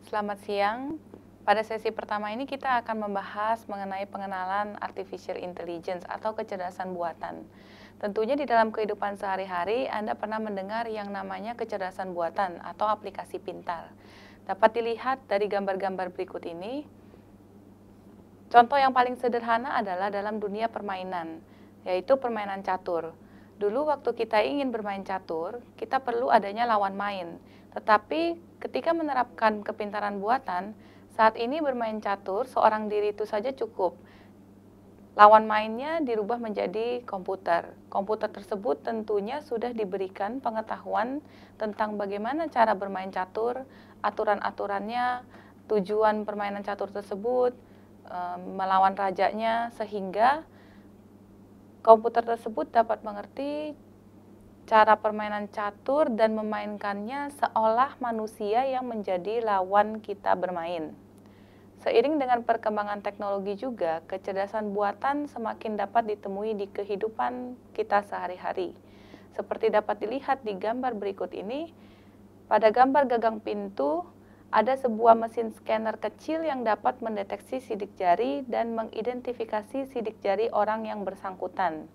Selamat siang. Pada sesi pertama ini kita akan membahas mengenai pengenalan artificial intelligence atau kecerdasan buatan. Tentunya di dalam kehidupan sehari-hari Anda pernah mendengar yang namanya kecerdasan buatan atau aplikasi pintar. Dapat dilihat dari gambar-gambar berikut ini. Contoh yang paling sederhana adalah dalam dunia permainan, yaitu permainan catur. Dulu waktu kita ingin bermain catur, kita perlu adanya lawan main. Tetapi ketika menerapkan kepintaran buatan, saat ini bermain catur seorang diri itu saja cukup. Lawan mainnya dirubah menjadi komputer. Komputer tersebut tentunya sudah diberikan pengetahuan tentang bagaimana cara bermain catur, aturan-aturannya, tujuan permainan catur tersebut, melawan rajanya, sehingga komputer tersebut dapat mengerti cara permainan catur dan memainkannya seolah manusia yang menjadi lawan kita bermain. Seiring dengan perkembangan teknologi juga, kecerdasan buatan semakin dapat ditemui di kehidupan kita sehari-hari. Seperti dapat dilihat di gambar berikut ini, pada gambar gagang pintu, ada sebuah mesin scanner kecil yang dapat mendeteksi sidik jari dan mengidentifikasi sidik jari orang yang bersangkutan.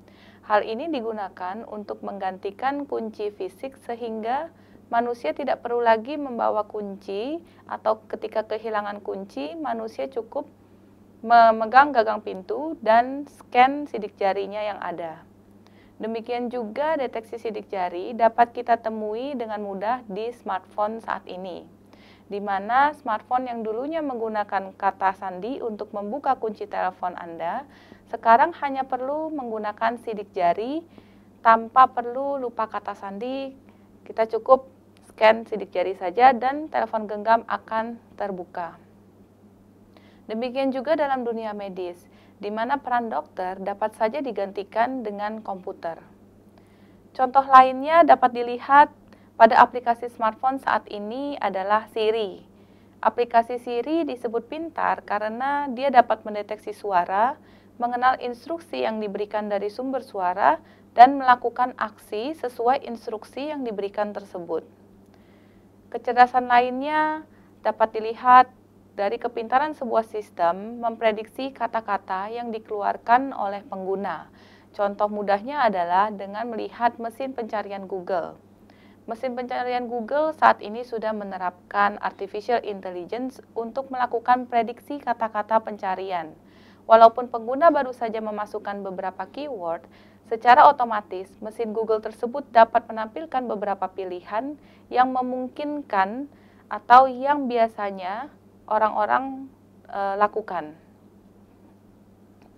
Hal ini digunakan untuk menggantikan kunci fisik sehingga manusia tidak perlu lagi membawa kunci atau ketika kehilangan kunci, manusia cukup memegang gagang pintu dan scan sidik jarinya yang ada. Demikian juga deteksi sidik jari dapat kita temui dengan mudah di smartphone saat ini, di mana smartphone yang dulunya menggunakan kata sandi untuk membuka kunci telepon Anda, sekarang hanya perlu menggunakan sidik jari tanpa perlu lupa kata sandi. Kita cukup scan sidik jari saja dan telepon genggam akan terbuka. Demikian juga dalam dunia medis, di mana peran dokter dapat saja digantikan dengan komputer. Contoh lainnya dapat dilihat pada aplikasi smartphone saat ini adalah Siri. Aplikasi Siri disebut pintar karena dia dapat mendeteksi suara, mengenal instruksi yang diberikan dari sumber suara, dan melakukan aksi sesuai instruksi yang diberikan tersebut. Kecerdasan lainnya dapat dilihat dari kepintaran sebuah sistem memprediksi kata-kata yang dikeluarkan oleh pengguna. Contoh mudahnya adalah dengan melihat mesin pencarian Google. Mesin pencarian Google saat ini sudah menerapkan artificial intelligence untuk melakukan prediksi kata-kata pencarian. Walaupun pengguna baru saja memasukkan beberapa keyword, secara otomatis mesin Google tersebut dapat menampilkan beberapa pilihan yang memungkinkan atau yang biasanya orang-orang lakukan.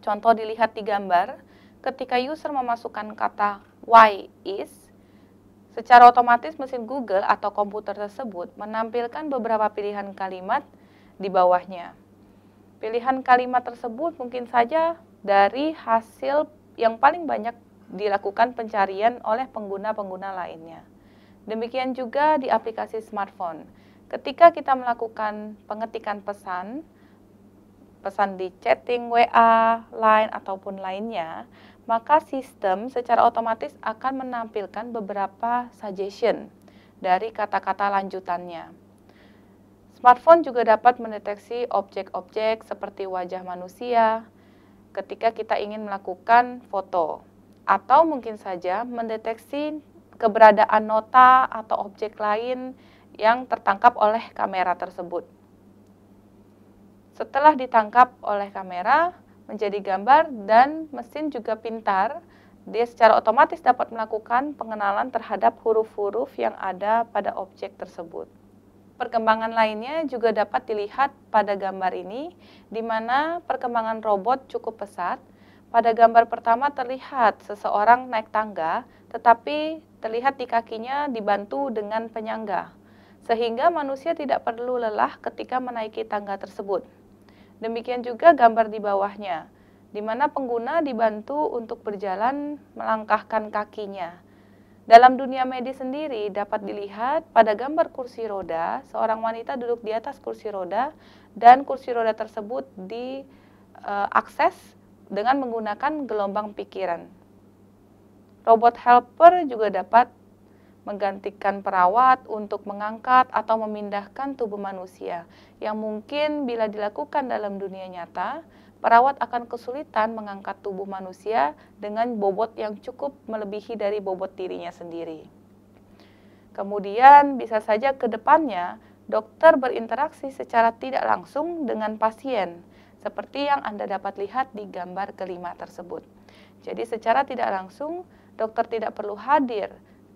Contoh dilihat di gambar, ketika user memasukkan kata why is, secara otomatis mesin Google atau komputer tersebut menampilkan beberapa pilihan kalimat di bawahnya. Pilihan kalimat tersebut mungkin saja dari hasil yang paling banyak dilakukan pencarian oleh pengguna-pengguna lainnya. Demikian juga di aplikasi smartphone. Ketika kita melakukan pengetikan pesan di chatting, WA, Line, ataupun lainnya, maka sistem secara otomatis akan menampilkan beberapa suggestion dari kata-kata lanjutannya. Smartphone juga dapat mendeteksi objek-objek seperti wajah manusia ketika kita ingin melakukan foto, atau mungkin saja mendeteksi keberadaan nota atau objek lain yang tertangkap oleh kamera tersebut. Setelah ditangkap oleh kamera menjadi gambar dan mesin juga pintar, dia secara otomatis dapat melakukan pengenalan terhadap huruf-huruf yang ada pada objek tersebut. Perkembangan lainnya juga dapat dilihat pada gambar ini, di mana perkembangan robot cukup pesat. Pada gambar pertama terlihat seseorang naik tangga, tetapi terlihat di kakinya dibantu dengan penyangga, sehingga manusia tidak perlu lelah ketika menaiki tangga tersebut. Demikian juga gambar di bawahnya, di mana pengguna dibantu untuk berjalan melangkahkan kakinya. Dalam dunia medis sendiri dapat dilihat pada gambar kursi roda, seorang wanita duduk di atas kursi roda dan kursi roda tersebut diakses dengan menggunakan gelombang pikiran. Robot helper juga dapat menggantikan perawat untuk mengangkat atau memindahkan tubuh manusia, yang mungkin bila dilakukan dalam dunia nyata, perawat akan kesulitan mengangkat tubuh manusia dengan bobot yang cukup melebihi dari bobot dirinya sendiri. Kemudian bisa saja ke depannya dokter berinteraksi secara tidak langsung dengan pasien, seperti yang Anda dapat lihat di gambar kelima tersebut. Jadi secara tidak langsung, dokter tidak perlu hadir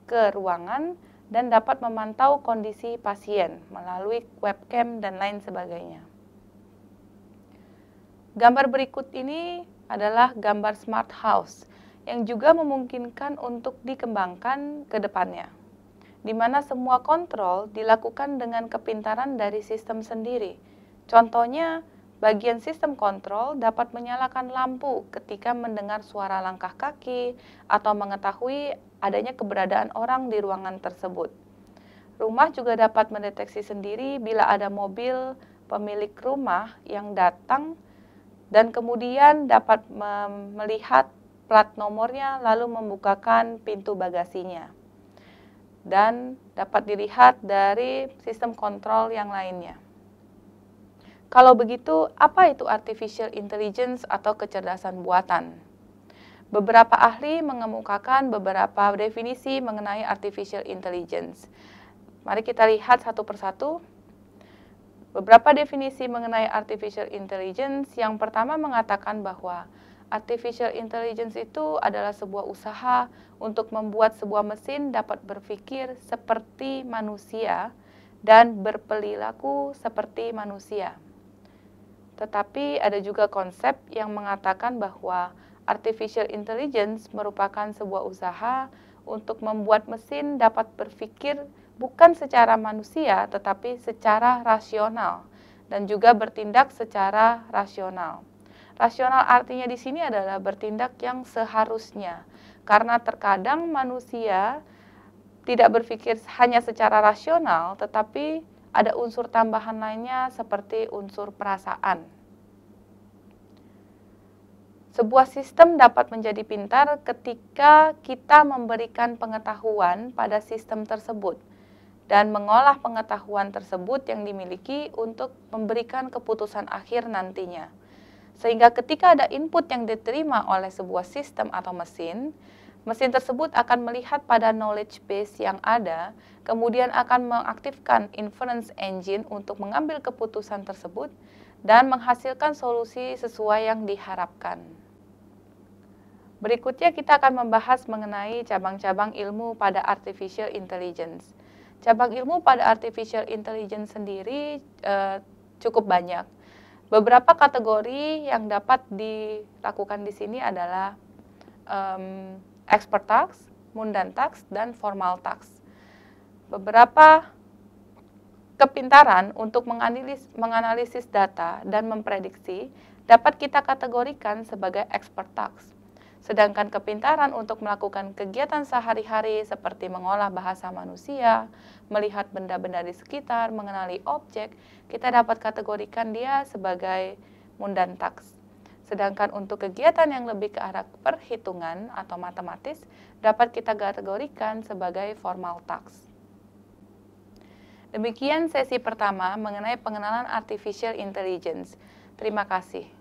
ke ruangan dan dapat memantau kondisi pasien melalui webcam dan lain sebagainya. Gambar berikut ini adalah gambar smart house yang juga memungkinkan untuk dikembangkan ke depannya, di mana semua kontrol dilakukan dengan kepintaran dari sistem sendiri. Contohnya, bagian sistem kontrol dapat menyalakan lampu ketika mendengar suara langkah kaki atau mengetahui adanya keberadaan orang di ruangan tersebut. Rumah juga dapat mendeteksi sendiri bila ada mobil pemilik rumah yang datang dan kemudian dapat melihat plat nomornya lalu membukakan pintu bagasinya. Dan dapat dilihat dari sistem kontrol yang lainnya. Kalau begitu, apa itu artificial intelligence atau kecerdasan buatan? Beberapa ahli mengemukakan beberapa definisi mengenai artificial intelligence. Mari kita lihat satu persatu. Beberapa definisi mengenai artificial intelligence. Yang pertama mengatakan bahwa artificial intelligence itu adalah sebuah usaha untuk membuat sebuah mesin dapat berpikir seperti manusia dan berperilaku seperti manusia. Tetapi ada juga konsep yang mengatakan bahwa artificial intelligence merupakan sebuah usaha untuk membuat mesin dapat berpikir bukan secara manusia tetapi secara rasional dan juga bertindak secara rasional. Rasional artinya di sini adalah bertindak yang seharusnya, karena terkadang manusia tidak berpikir hanya secara rasional tetapi ada unsur tambahan lainnya seperti unsur perasaan. Sebuah sistem dapat menjadi pintar ketika kita memberikan pengetahuan pada sistem tersebut dan mengolah pengetahuan tersebut yang dimiliki untuk memberikan keputusan akhir nantinya. Sehingga ketika ada input yang diterima oleh sebuah sistem atau mesin, mesin tersebut akan melihat pada knowledge base yang ada, kemudian akan mengaktifkan inference engine untuk mengambil keputusan tersebut dan menghasilkan solusi sesuai yang diharapkan. Berikutnya kita akan membahas mengenai cabang-cabang ilmu pada artificial intelligence. Cabang ilmu pada artificial intelligence sendiri cukup banyak. Beberapa kategori yang dapat dilakukan di sini adalah expert task, mundane task, dan formal task. Beberapa kepintaran untuk menganalisis data dan memprediksi dapat kita kategorikan sebagai expert task. Sedangkan kepintaran untuk melakukan kegiatan sehari-hari seperti mengolah bahasa manusia, melihat benda-benda di sekitar, mengenali objek, kita dapat kategorikan dia sebagai mundane task. Sedangkan untuk kegiatan yang lebih ke arah perhitungan atau matematis, dapat kita kategorikan sebagai formal task. Demikian sesi pertama mengenai pengenalan artificial intelligence. Terima kasih.